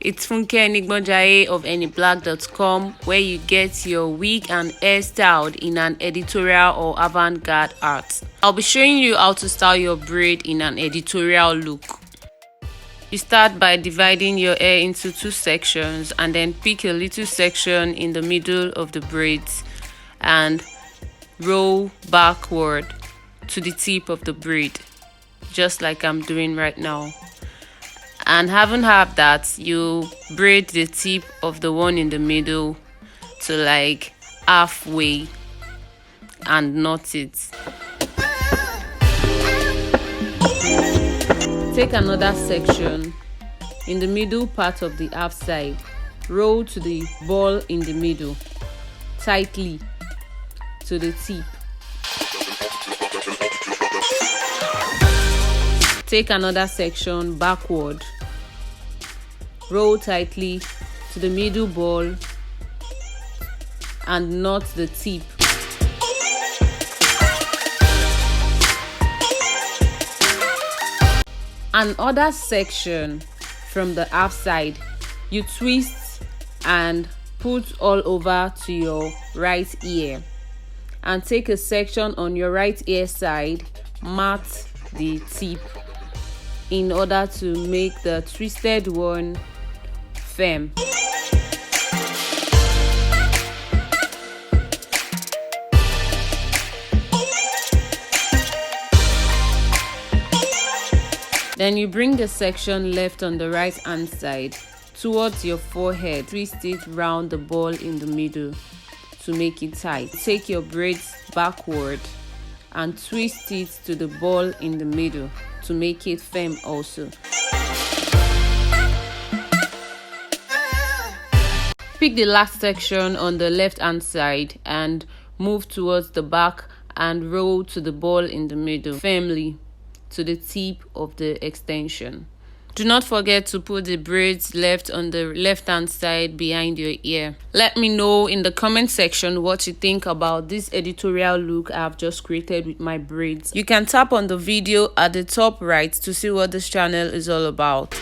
It's Funke Enigbojaye of EDITORIAL.com, where you get your wig and hair styled in an editorial or avant-garde art. I'll be showing you how to style your braid in an editorial look. You start by dividing your hair into 2 sections and then pick a little section in the middle of the braids and roll backward to the tip of the braid, just like I'm doing right now. And having had that, you braid the tip of the one in the middle to like halfway and knot it. Take another section in the middle part of the half side, roll to the ball in the middle tightly to the tip. Take another section backward, roll tightly to the middle ball and knot the tip. Another section from the half side, you twist and put all over to your right ear, and take a section on your right ear side, mat the tip in order to make the twisted one firm. Then you bring the section left on the right hand side towards your forehead, twist it round the ball in the middle to make it tight. Take your braids backward and twist it to the ball in the middle to make it firm also. Pick the last section on the left hand side and move towards the back and roll to the ball in the middle firmly to the tip of the extension. Do not forget to put the braids left on the left hand side behind your ear. Let me know in the comment section what you think about this editorial look I have just created with my braids. You can tap on the video at the top right to see what this channel is all about.